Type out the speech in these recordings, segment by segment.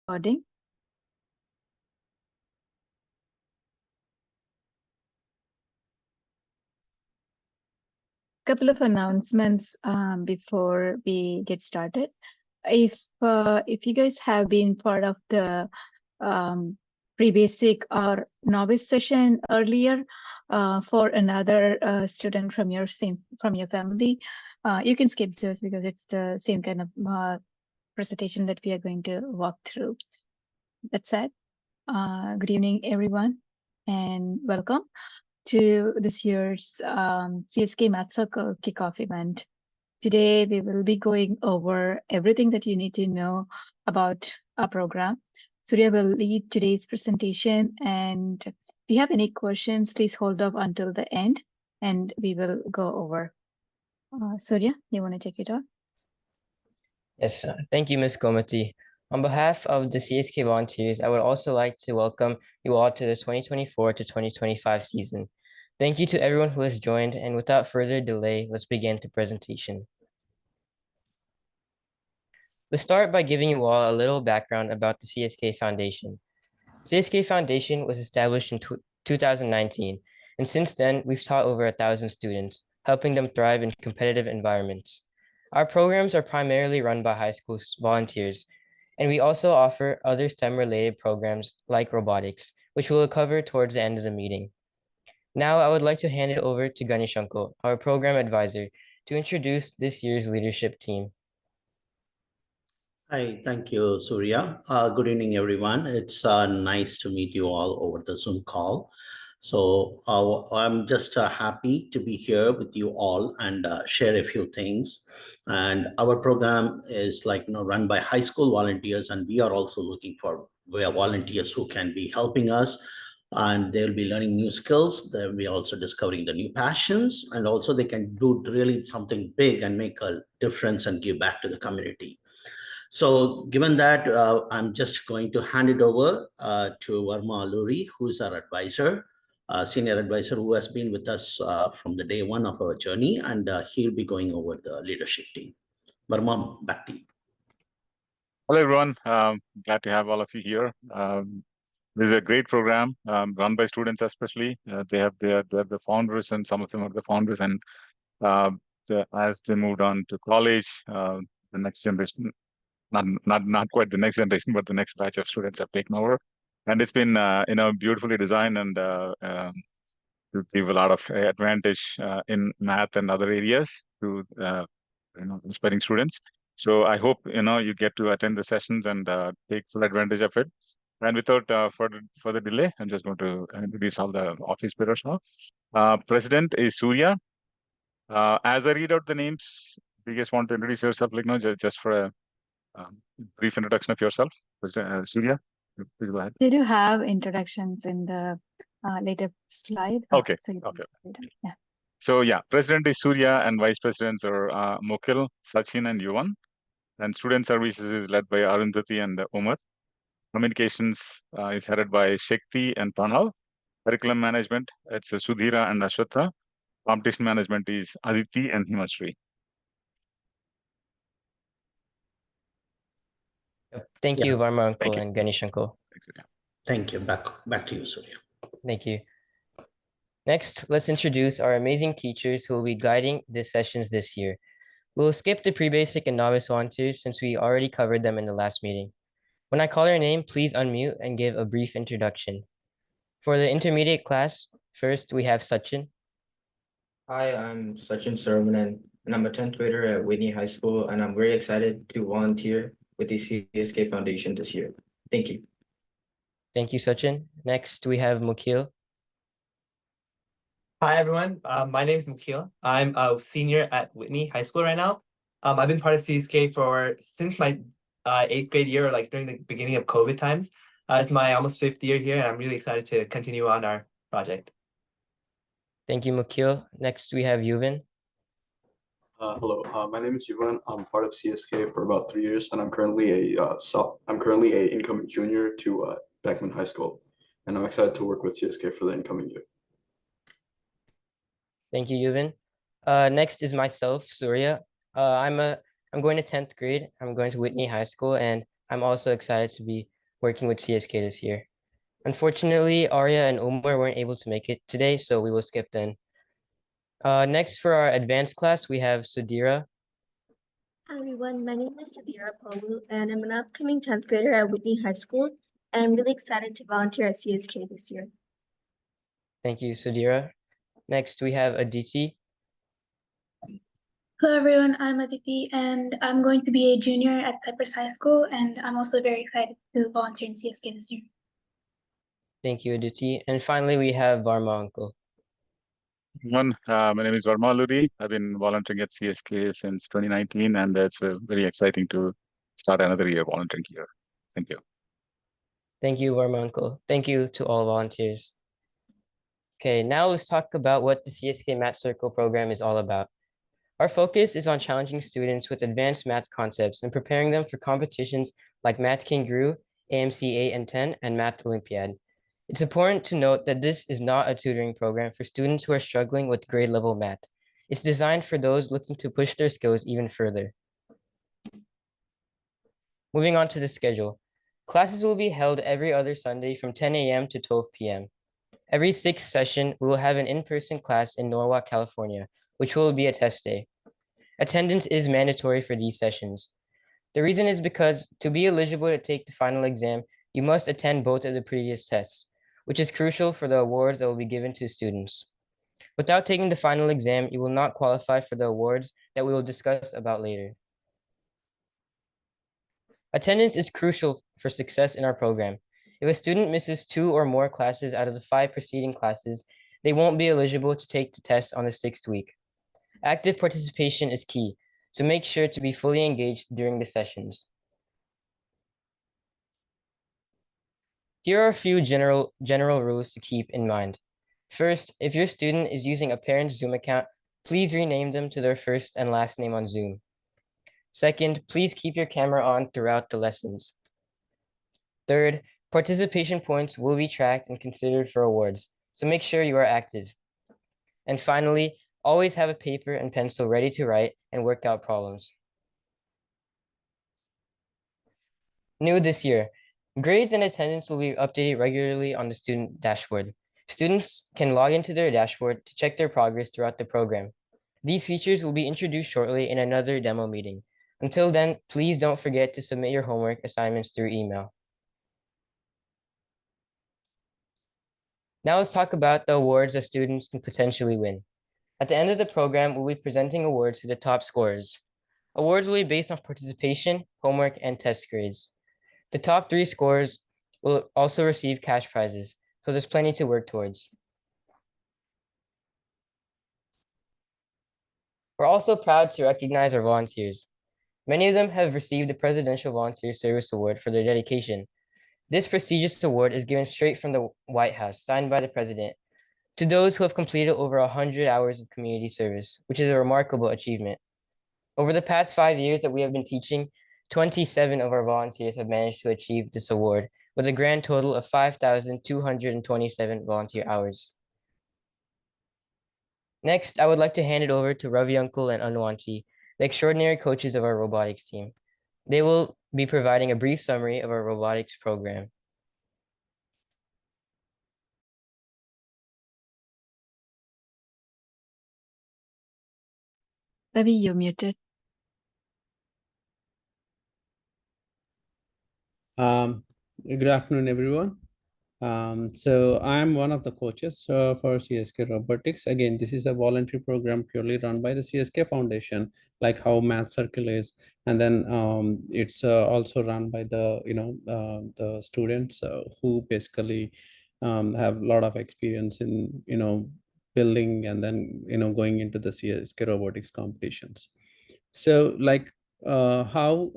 Recording. Couple of announcements before we get started. If you guys have been part of the pre-basic or novice session earlier for another student from your family, you can skip this because it's the same kind of presentation that we are going to walk through. That said, good evening, everyone, and welcome to this year's CSK MathCircle Kickoff event. Today, we will be going over everything that you need to know about our program. Surya will lead today's presentation, and if you have any questions, please hold off until the end, and we will go over. Surya, you want to take it on? Yes, thank you, Ms. Gomati. On behalf of the CSK volunteers, I would also like to welcome you all to the 2024 to 2025 season. Thank you to everyone who has joined, and without further delay, let's begin the presentation. Let's start by giving you all a little background about the CSK Foundation. CSK Foundation was established in 2019, and since then, we've taught over 1,000 students, helping them thrive in competitive environments. Our programs are primarily run by high school volunteers, and we also offer other STEM-related programs like robotics, which we'll cover towards the end of the meeting. Now, I would like to hand it over to Ganeshanko, our program advisor, to introduce this year's leadership team. Hi, thank you, Surya. Good evening, everyone. It's nice to meet you all over the Zoom call. So I'm just happy to be here with you all and share a few things. And our program is run by high school volunteers, and we are also looking for volunteers who can be helping us. And they'll be learning new skills. They'll be also discovering the new passions, and also they can do really something big and make a difference and give back to the community. So given that, I'm just going to hand it over to Varma Alluri, who is our advisor, senior advisor, who has been with us from the day one of our journey, and he'll be going over the leadership team. Varma, back to you. Hello, everyone. Glad to have all of you here. This is a great program run by students, especially. They have the founders, and some of them are the founders. And as they moved on to college, the next generation, not quite the next generation, but the next batch of students have taken over. And it's been beautifully designed and to give a lot of advantage in math and other areas to inspiring students. So I hope you get to attend the sessions and take full advantage of it. And without further delay, I'm just going to introduce all the office bearers now. President is Surya. As I read out the names, do you guys want to introduce yourself, just for a brief introduction of yourself? President Surya, please go ahead. They do have introductions in the later slide. Okay. Okay. Yeah. So yeah, President is Surya, and Vice Presidents are Mokil, Sachin, and Yuvan. And Student Services is led by Arundhati and Umar. Communications is headed by Shakti and Pranav. Curriculum Management, it's Sudhira and Ashwatha. Competition Management is Aditi and Himashri. Thank you, Varma Uncle and Ganesh Uncle. Thank you. Back to you, Surya. Thank you. Next, let's introduce our amazing teachers who will be guiding the sessions this year. We'll skip the pre-basic and novice volunteers since we already covered them in the last meeting. When I call your name, please unmute and give a brief introduction. For the intermediate class, first we have Sachin. Hi, I'm Sachin Saravanan, and I'm a 10th grader at Whitney High School, and I'm very excited to volunteer with the CSK Foundation this year. Thank you. Thank you, Sachin. Next, we have Mukil. Hi, everyone. My name is Mukil. I'm a senior at Whitney High School right now. I've been part of CSK since my 8th grade year, during the beginning of COVID times. It's my almost 5th year here, and I'm really excited to continue on our project. Thank you, Mukil. Next, we have Yuvan. Hello, my name is Yuvan. I'm part of CSK for about 3 years, and I'm currently a incoming junior to Beckman High School, and I'm excited to work with CSK for the incoming year. Thank you, Yuvan. Next is myself, Surya. I'm going to 10th grade. I'm going to Whitney High School, and I'm also excited to be working with CSK this year. Unfortunately, Arya and Omar weren't able to make it today, so we will skip them. Next, for our advanced class, we have Sudhira. Hi everyone, my name is Sudhira Polu and I'm an upcoming 10th grader at Whitney High School and I'm really excited to volunteer at CSK this year. Thank you, Sudhira. Next, we have Aditi. Hello everyone, I'm Aditi and I'm going to be a junior at Cypress High School and I'm also very excited to volunteer in CSK this year. Thank you, Aditi. And finally, we have Varma Uncle. My name is Varma Ludi. I've been volunteering at CSK since 2019, and it's very exciting to start another year volunteering here. Thank you. Thank you, Varma Uncle. Thank you to all volunteers. Okay, now let's talk about what the CSK MathCircle program is all about. Our focus is on challenging students with advanced math concepts and preparing them for competitions like Math Kangaroo, AMC 8 and 10, and Math Olympiad. It's important to note that this is not a tutoring program for students who are struggling with grade level math. It's designed for those looking to push their skills even further. Moving on to the schedule. Classes will be held every other Sunday from 10 a.m. to 12 p.m. Every sixth session, we will have an in-person class in Norwalk, California, which will be a test day. Attendance is mandatory for these sessions. The reason is because to be eligible to take the final exam, you must attend both of the previous tests, which is crucial for the awards that will be given to students. Without taking the final exam, you will not qualify for the awards that we will discuss about later. Attendance is crucial for success in our program. If a student misses 2 or more classes out of the 5 preceding classes, they won't be eligible to take the test on the 6th week. Active participation is key, so make sure to be fully engaged during the sessions. Here are a few general rules to keep in mind. First, if your student is using a parent's Zoom account, please rename them to their first and last name on Zoom. Second, please keep your camera on throughout the lessons. Third, participation points will be tracked and considered for awards, so make sure you are active. And finally, always have a paper and pencil ready to write and work out problems. New this year, grades and attendance will be updated regularly on the student dashboard. Students can log into their dashboard to check their progress throughout the program. These features will be introduced shortly in another demo meeting. Until then, please don't forget to submit your homework assignments through email. Now let's talk about the awards that students can potentially win. At the end of the program, we'll be presenting awards to the top scorers. Awards will be based on participation, homework, and test grades. The top 3 scorers will also receive cash prizes, so there's plenty to work towards. We're also proud to recognize our volunteers. Many of them have received the Presidential Volunteer Service Award for their dedication. This prestigious award is given straight from the White House, signed by the President, to those who have completed over 100 hours of community service, which is a remarkable achievement. Over the past 5 years that we have been teaching, 27 of our volunteers have managed to achieve this award, with a grand total of 5,227 volunteer hours. Next, I would like to hand it over to Ravi Uncle and Anwanti, the extraordinary coaches of our robotics team. They will be providing a brief summary of our robotics program. Ravi, you're muted. Good afternoon, everyone. So I'm one of the coaches for CSK Robotics. Again, this is a voluntary program purely run by the CSK Foundation, like how MathCircle is, and then it's also run by the the students who basically have a lot of experience in building and then going into the CSK Robotics competitions. So like how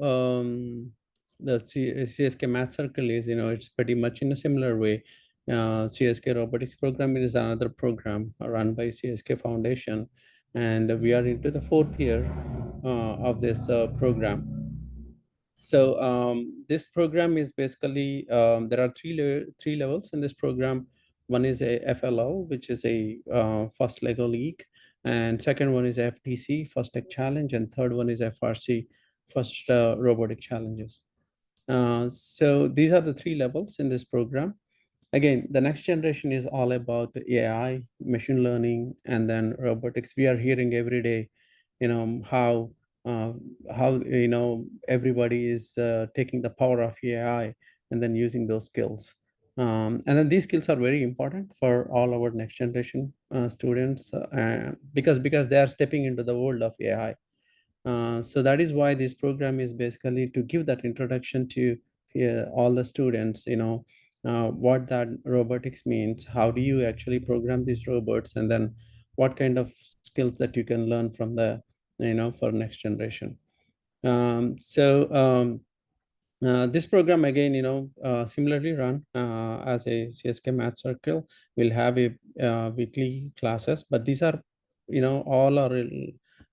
the CSK MathCircle is, it's pretty much in a similar way. CSK Robotics program is another program run by CSK Foundation, and we are into the 4th year of this program. So this program is basically there are three levels in this program. One is a FLO, which is a first Lego League, and second one is FTC, first tech challenge, and third one is FRC, first robotic challenges. So these are the 3 levels in this program. Again, the next generation is all about AI, machine learning, and then robotics. We are hearing every day, how everybody is taking the power of AI and then using those skills. And then these skills are very important for all our next generation students because they are stepping into the world of AI. So that is why this program is basically to give that introduction to all the students, what that robotics means, how do you actually program these robots, and then what kind of skills that you can learn from the, for next generation. This program again, similarly run as a CSK MathCircle. We'll have a weekly classes, but these are, all are,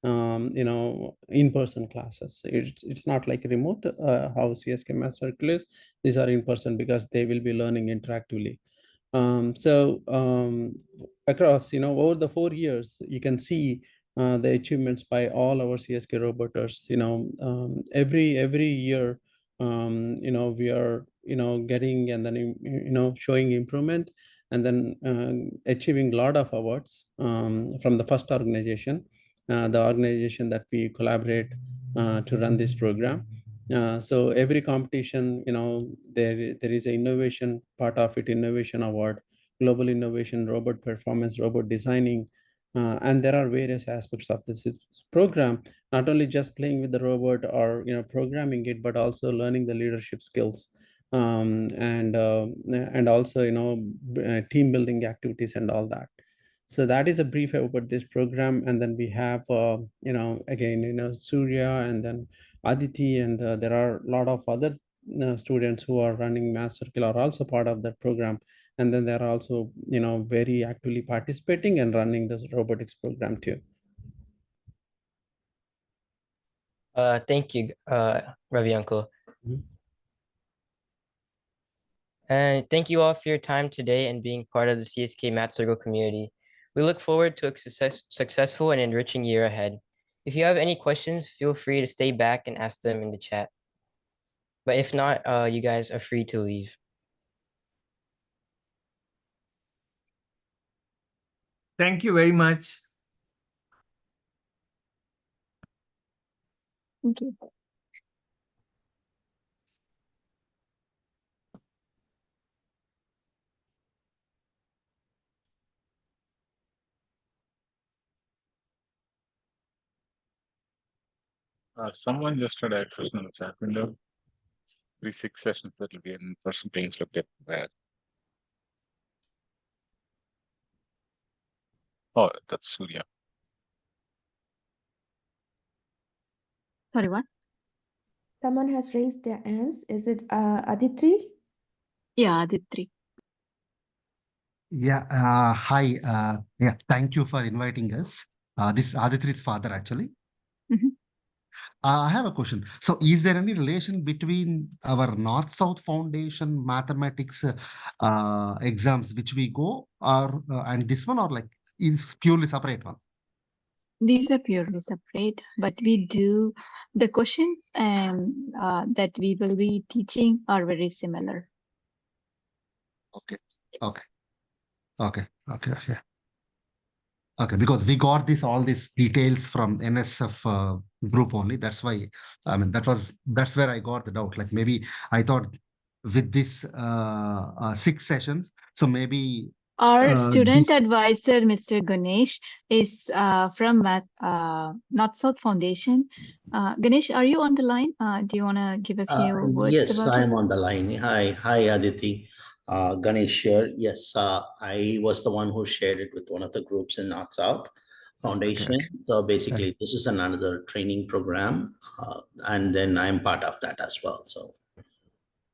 in-person classes. It's not like remote how CSK MathCircle is. These are in person because they will be learning interactively. Across, over the 4 years, you can see the achievements by all our CSK roboters. Every year, we are, getting and then, showing improvement and then achieving a lot of awards from the first organization, the organization that we collaborate to run this program. So every competition, there is an innovation part of it, innovation award, global innovation, robot performance, robot designing, and there are various aspects of this program, not only just playing with the robot or programming it, but also learning the leadership skills, and also team building activities and all that. So that is a brief about this program. And then we have again Surya and then Aditi, and there are a lot of other students who are running MathCircle are also part of that program. And then they're also very actively participating and running this robotics program too. Thank you, Ravi Uncle. Mhm. And thank you all for your time today and being part of the CSK MathCircle community. We look forward to a successful and enriching year ahead. If you have any questions, feel free to stay back and ask them in the chat. But if not, you guys are free to leave. Thank you very much. Thank you. Someone just had a question in the chat window. 3-6 sessions that will be in person claims looked at where. Oh, that's Surya. Sorry, what? Someone has raised their hands. Is it Aditri? Yeah, Aditri. Yeah, hi. Yeah, thank you for inviting us. This is Aditri's father, actually. Mhm. I have a question. So, is there any relation between our North-South Foundation mathematics exams which we go, or and this one, or like is purely separate one? These are purely separate, but we do the questions that we will be teaching are very similar. Okay, okay, okay, okay, okay. Okay, because we got all these details from NSF group only. That's why, I mean, that's where I got the doubt. Like maybe I thought with this 6 sessions, so maybe Our student this. advisor, Mr. Ganesh, is from North South Foundation. Ganesh, are you on the line? Do you want to give a few words Yes, about I it? am on the line. Hi, Aditi. Ganesh here. Yes, I was the one who shared it with one of the groups in North South Foundation. Okay. So basically, this is another training program, and then I'm part of that as well. So.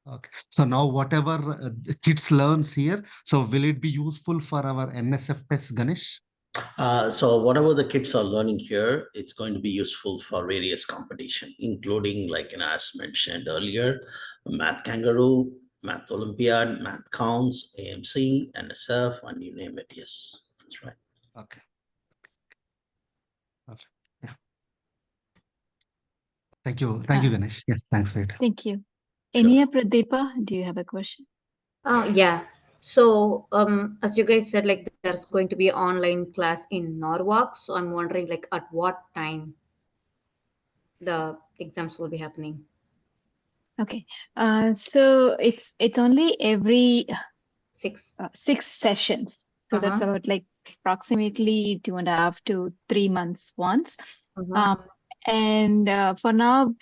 Okay. So now whatever the kids learns here, so will it be useful for our NSF test, Ganesh? So whatever the kids are learning here, it's going to be useful for various competition, including as mentioned earlier, Math Kangaroo, Math Olympiad, Math Counts, AMC, NSF, and you name it. Yes, that's right. Okay. Okay. Yeah. Thank you, Ganesh. Yeah, thanks for it. Thank you. Ania Pradeepa, do you have a question? Yeah. So, as you guys said, like there's going to be an online class in Norwalk. So I'm wondering, like, at what time the exams will be happening? Okay. So it's only every 6 6 sessions. So that's about like approximately 2.5 to 3 months once. And for now,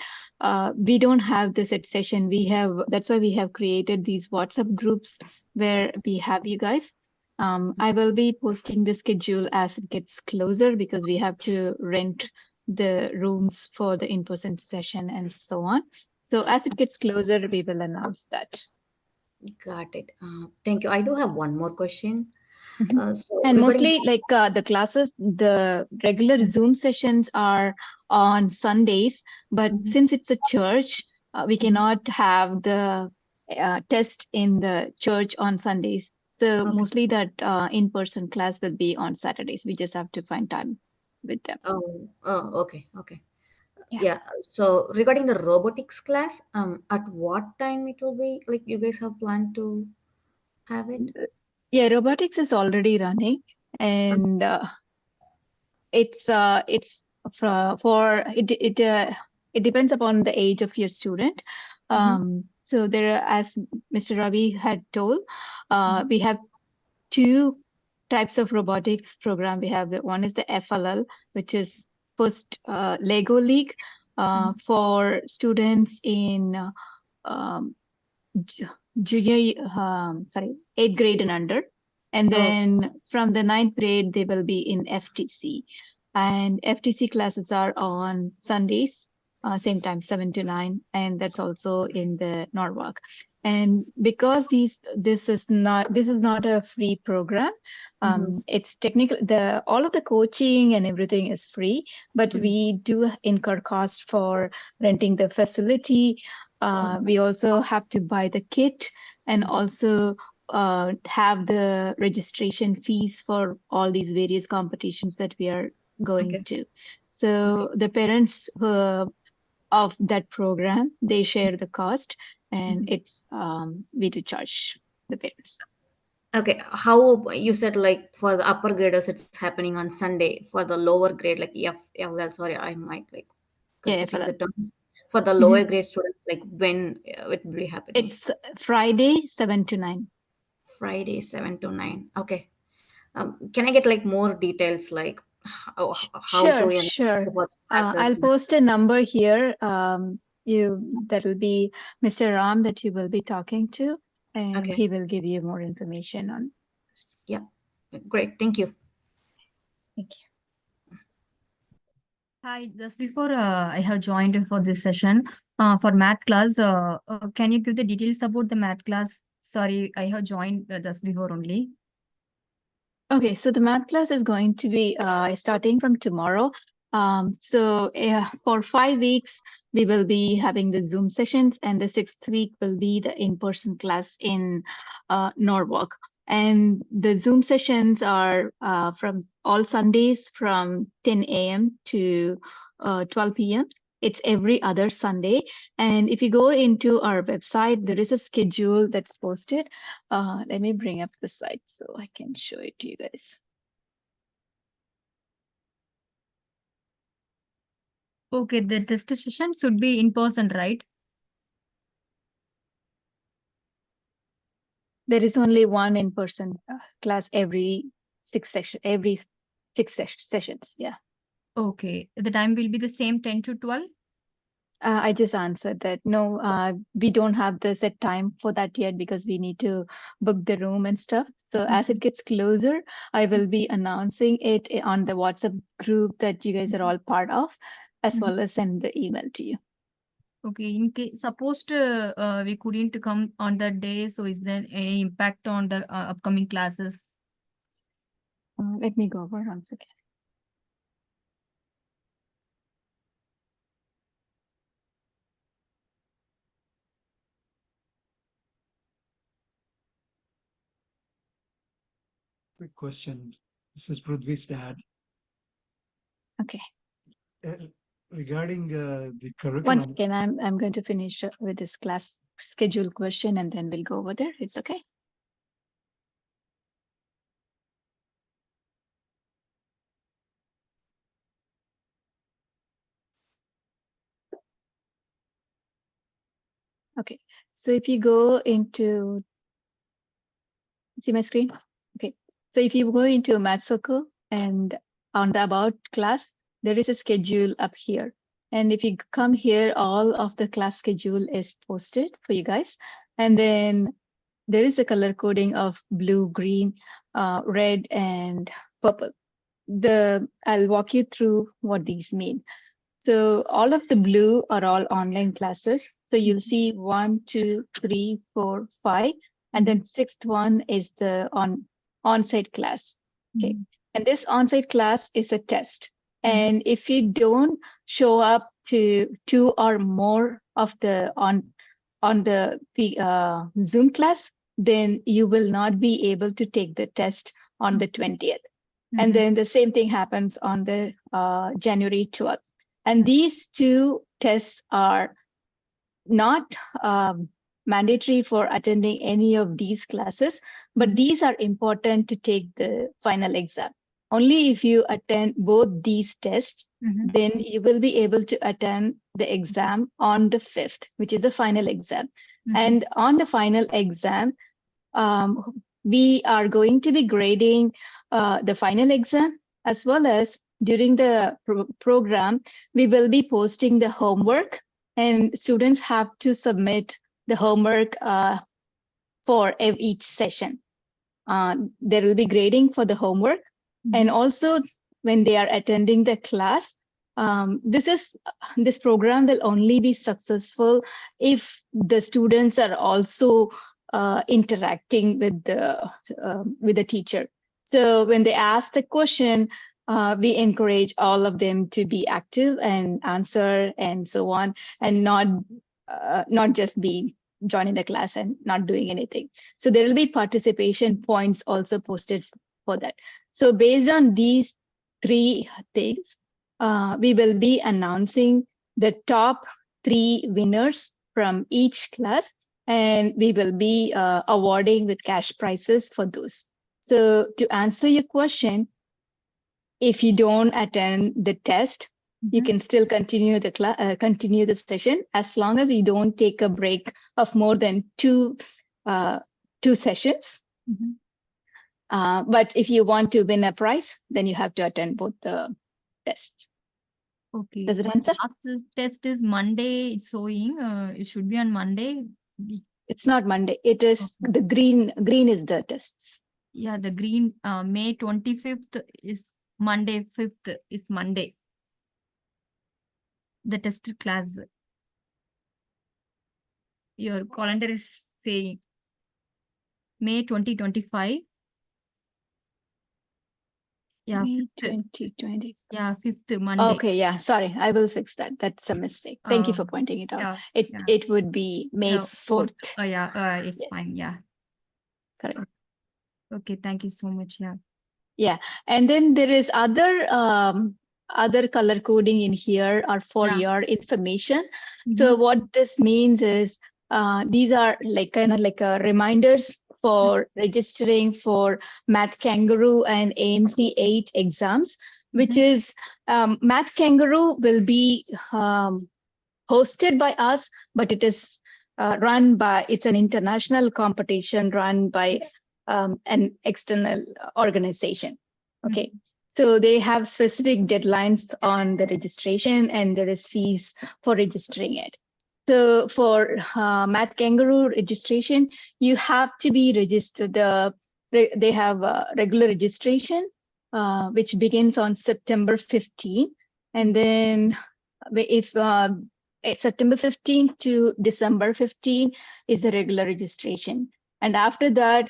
we don't have the set session. That's why we have created these WhatsApp groups where we have you guys. I will be posting the schedule as it gets closer because we have to rent the rooms for the in-person session and so on. So as it gets closer, we will announce that. Got it. Thank you. I do have one more question. So And regarding mostly like the classes, the regular Zoom sessions are on Sundays, but since it's a church, we cannot have the test in the church on Sundays. So mostly that in-person class will be on Saturdays. We just have to find time with them. okay. Yeah. So regarding the robotics class, at what time it will be? Like you guys have planned to have it? Yeah, robotics is already running, and it's it depends upon the age of your student. So there are, as Mr. Ravi had told, we have 2 types of robotics program. We have one is the FLL, which is first Lego League for students in junior, 8th grade and under. And then from the 9th grade, they will be in FTC. And FTC classes are on Sundays, same time, 7 to 9. And that's also in the Norwalk. And because this is not a free program, it's technical. All of the coaching and everything is free, but we do incur cost for renting the facility. We also have to buy the kit and also have the registration fees for all these various competitions that we are going to. So the parents of that program, they share the cost, and it's we do charge the parents. Okay, how you said like for the upper graders it's happening on Sunday. For the lower grade, like FLL, sorry, I might like confusing the terms. For the lower grade students, like when it will be happening? It's Friday 7 to 9. Friday 7 to 9. Okay. Can I get like more details, like how to Sure. about I'll classes? post a number here. That will be Mr. Ram that you will be talking to, and he will give you more information on this. Yeah, great. Thank you. Thank you. Hi, just before I have joined for this session for math class, can you give the details about the math class? Sorry, I have joined just before only. Okay, so the math class is going to be starting from tomorrow. For 5 weeks, we will be having the Zoom sessions, and the 6th week will be the in-person class in Norwalk. And the Zoom sessions are from all Sundays from 10 a.m. to 12 p.m. It's every other Sunday. And if you go into our website, there is a schedule that's posted. Let me bring up the site so I can show it to you guys. Okay, the test session should be in person, right? There is only one in-person class every 6 sessions. Yeah. Okay, the time will be the same 10 to 12? I just answered that. No, we don't have the set time for that yet because we need to book the room and stuff. So as it gets closer, I will be announcing it on the WhatsApp group that you guys are all part of, as well as send the email to you. Okay, in case supposed we couldn't come on that day, so is there any impact on the upcoming classes? Let me go over once again. Quick question. This is Prithvi's dad. Okay. Regarding the curriculum. Once again, I'm going to finish with this class schedule question and then we'll go over there. It's okay. Okay, so if you go into, see my screen? Okay, so if you go into MathCircle and on the About class, there is a schedule up here. And if you come here, all of the class schedule is posted for you guys. And then there is a color coding of blue, green, red, and purple. I'll walk you through what these mean. So all of the blue are all online classes. So you'll see 1, 2, 3, 4, 5, and then sixth one is the on-site class. Okay, and this on-site class is a test. And if you don't show up to 2 or more of the on the Zoom class, then you will not be able to take the test on the 20th. And then the same thing happens on the January 12th. And these 2 tests are not mandatory for attending any of these classes, but these are important to take the final exam. Only if you attend both these tests, then you will be able to attend the exam on the 5th, which is the final exam. And on the final exam, we are going to be grading the final exam, as well as during the program, we will be posting the homework, and students have to submit the homework for each session. There will be grading for the homework. And also when they are attending the class, this program will only be successful if the students are also interacting with the teacher. So when they ask the question, we encourage all of them to be active and answer and so on, and not just be joining the class and not doing anything. So there will be participation points also posted for that. So based on these 3 things, we will be announcing the top 3 winners from each class, and we will be awarding with cash prizes for those. So to answer your question, if you don't attend the test, you can still continue the session as long as you don't take a break of more than 2 sessions. But if you want to win a prize, then you have to attend both the tests. Okay. Does it answer? Last test is Monday. It's showing. It should be on Monday. It's not Monday. It is the green. Green is the tests. Yeah, the green. May 25th is Monday. 5th is Monday. The test class. Your calendar is saying May 2025. Yeah, May 5th. 2020. Yeah, 5th Monday. Okay, yeah, sorry, I will fix that. That's a mistake. Thank you for pointing it out. Yeah, It would be May 4th. Oh yeah, it's Yes. fine. Yeah. Correct. Okay, thank you so much. Yeah. Yeah, and then there is other color coding in here are for your information. So what this means is these are like kind of like reminders for registering for Math Kangaroo and AMC 8 exams, which is Math Kangaroo will be hosted by us, but it is it's an international competition run by an external organization. Okay, so they have specific deadlines on the registration, and there is fees for registering it. So for Math Kangaroo registration, you have to be registered. They have regular registration, which begins on September 15, and then if September 15 to December 15 is the regular registration, and after that,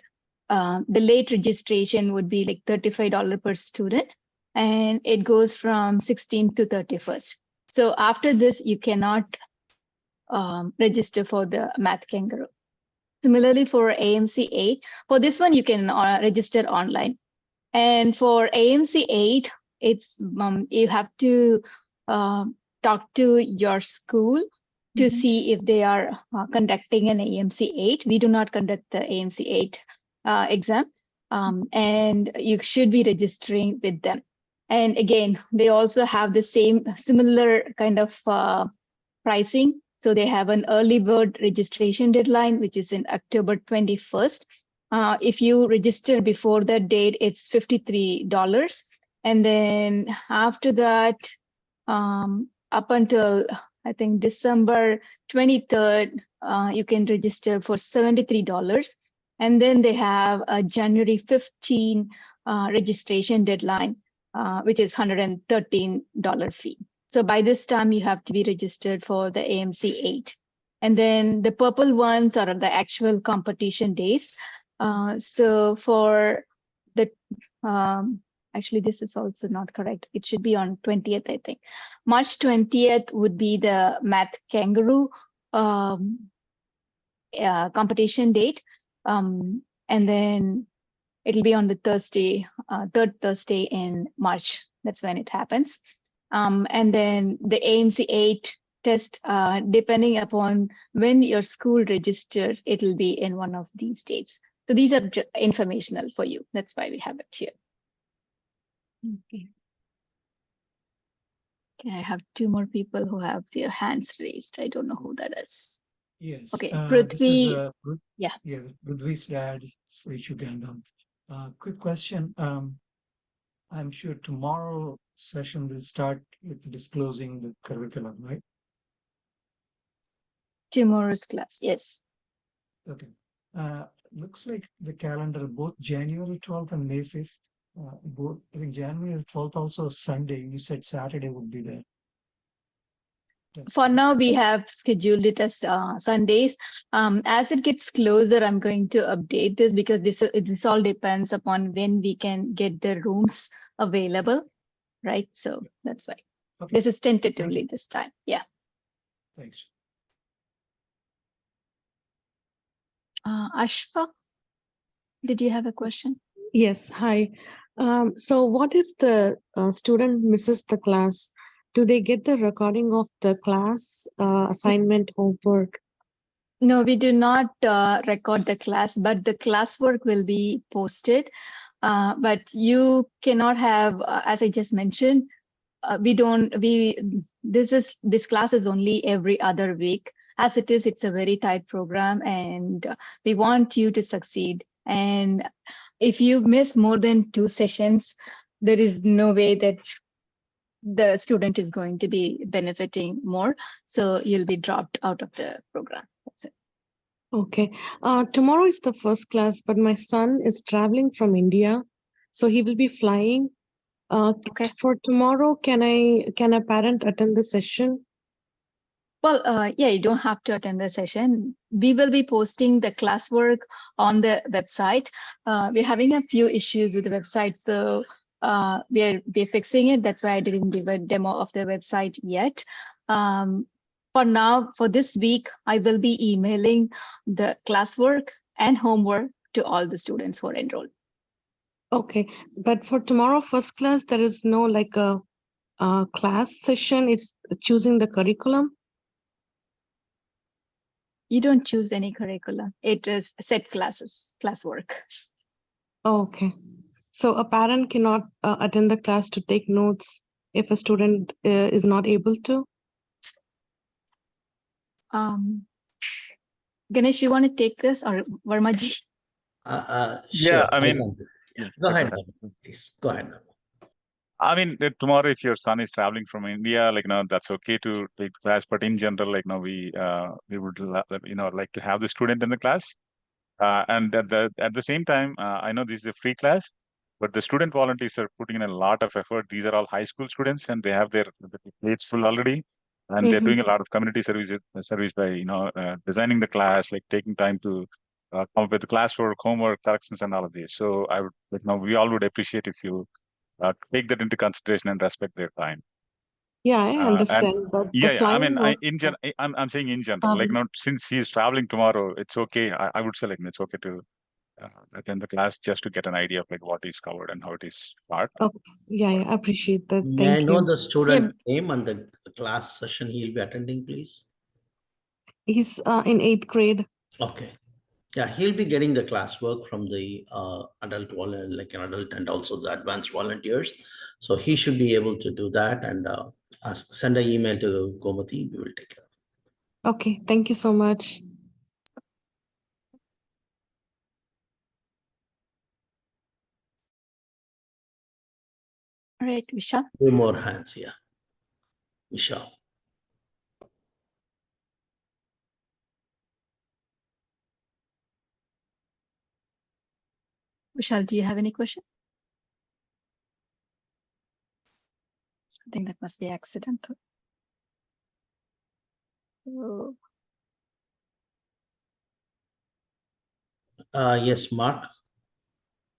the late registration would be like $35 per student, and it goes from 16th to 31st. So after this, you cannot register for the Math Kangaroo. Similarly, for AMC 8, for this one, you can register online. And for AMC 8, it's you have to talk to your school to see if they are conducting an AMC 8. We do not conduct the AMC 8 exam, and you should be registering with them. And again, they also have the similar kind of pricing. So they have an early bird registration deadline, which is in October 21st. If you register before that date, it's $53. And then after that, up until I think December 23rd, you can register for $73. And then they have a January 15 registration deadline, which is $113 fee. So by this time, you have to be registered for the AMC 8. And then the purple ones are the actual competition days. So for the, actually, this is also not correct. It should be on 20th, I think. March 20th would be the Math Kangaroo competition date. And then it'll be on the Thursday, third Thursday in March. That's when it happens. And then the AMC 8 test, depending upon when your school registers, it'll be in one of these dates. So these are informational for you. That's why we have it here. Okay. Okay, I have two more people who have their hands raised. I don't know who that is. Yes. Okay, This is yeah. Prithvi's dad, Sri Gandham. Quick question. I'm sure tomorrow session will start with disclosing the curriculum, right? Tomorrow's class, yes. Okay. Looks like the calendar, both January 12th and May 5th, both, I think January 12th also Sunday. You said Saturday would be there. For now, we have scheduled it as Sundays. As it gets closer, I'm going to update this because this all depends upon when we can get the rooms available, right? So that's why. Okay. This is tentatively this time. Yeah. Thanks. Ashfa, did you have a question? Yes, hi. So what if the student misses the class? Do they get the recording of the class assignment homework? No, we do not record the class, but the classwork will be posted. But you cannot have, as I just mentioned, this class is only every other week. As it is, it's a very tight program, and we want you to succeed. And if you miss more than 2 sessions, there is no way that the student is going to be benefiting more. So you'll be dropped out of the program. That's it. Okay. Tomorrow is the first class, but my son is traveling from India, so he will be flying. Okay. For tomorrow, can a parent attend the session? Well, yeah, you don't have to attend the session. We will be posting the classwork on the website. We're having a few issues with the website, so we're fixing it. That's why I didn't give a demo of the website yet. For now, for this week, I will be emailing the classwork and homework to all the students who are enrolled. Okay, but for tomorrow first class, there is no like a class session. It's choosing the curriculum. You don't choose any curriculum. It is set classwork. Okay. So a parent cannot attend the class to take notes if a student is not able to? Ganesh, you want to take this, or Varmaji? Sure. Yeah, I mean, go ahead, please. Go ahead. I mean, tomorrow, if your son is traveling from India, like, that's okay to take class. But in general, like, we would, like to have the student in the class. And at the same time, I know this is a free class, but the student volunteers are putting in a lot of effort. These are all high school students, and they have their plates full already, and they're doing a lot of community service by designing the class, like taking time to come up with the classwork, homework, corrections, and all of this. So I would, we all would appreciate if you take that into consideration and respect their time. Yeah, I understand, but I mean, I'm saying in general, like, since he's traveling tomorrow, it's okay. I would say, like, it's okay to attend the class just to get an idea of like what is covered and how it is taught. Okay. Yeah, I appreciate that. May I Thank know you. the student name and the class session he'll be attending, please? He's in 8th grade. Okay. Yeah, he'll be getting the classwork from the adult and also the advanced volunteers. So he should be able to do that and send an email to Gomati. We will take care. Okay, thank you so much. All right, Vishal. Two more hands here. Vishal. Vishal, do you have any question? I think that must be accidental. Oh. Yes, Mark.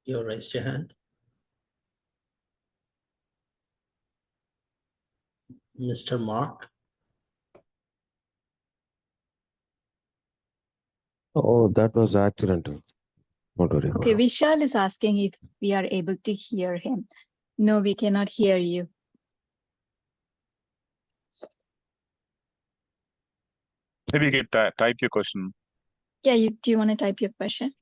You raised your hand. Mr. Mark. Oh, that was accidental. Don't worry about Okay, it. Vishal is asking if we are able to hear him. No, we cannot hear you. Maybe you can type your question. Yeah, do you want to type your question?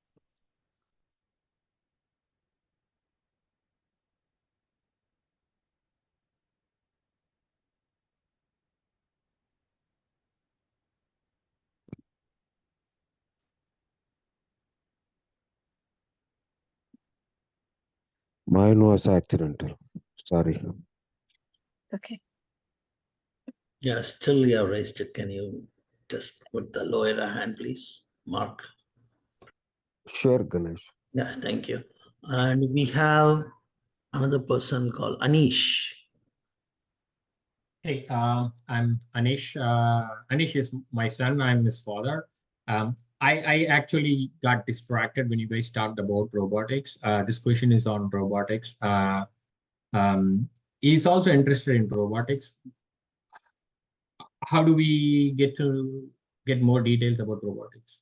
Mine was accidental. Sorry. Okay. Yeah, still you have raised it. Can you just put the lower hand, please, Mark? Sure, Ganesh. Yeah, thank you. And we have another person called Anish. Hey, I'm Anish. Anish is my son. I'm his father. I actually got distracted when you guys talked about robotics. This question is on robotics. He's also interested in robotics. How do we get more details about robotics?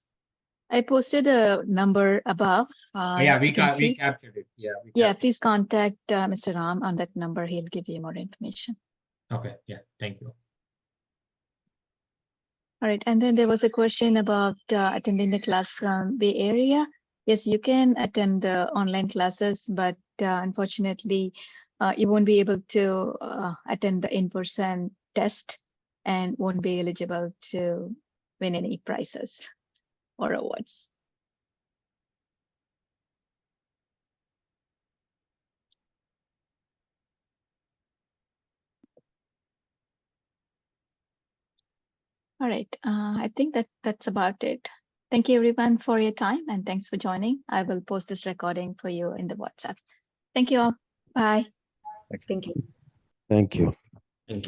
I posted a number above. Yeah, we you can see. captured it. Yeah. Yeah, please contact Mr. Ram on that number. He'll give you more information. Okay. Yeah. Thank you. All right. And then there was a question about attending the class from Bay Area. Yes, you can attend the online classes, but unfortunately, you won't be able to attend the in-person test and won't be eligible to win any prizes or awards. All right. I think that's about it. Thank you everyone for your time and thanks for joining. I will post this recording for you in the WhatsApp. Thank you all. Bye. Thank you. Thank you. Thank you.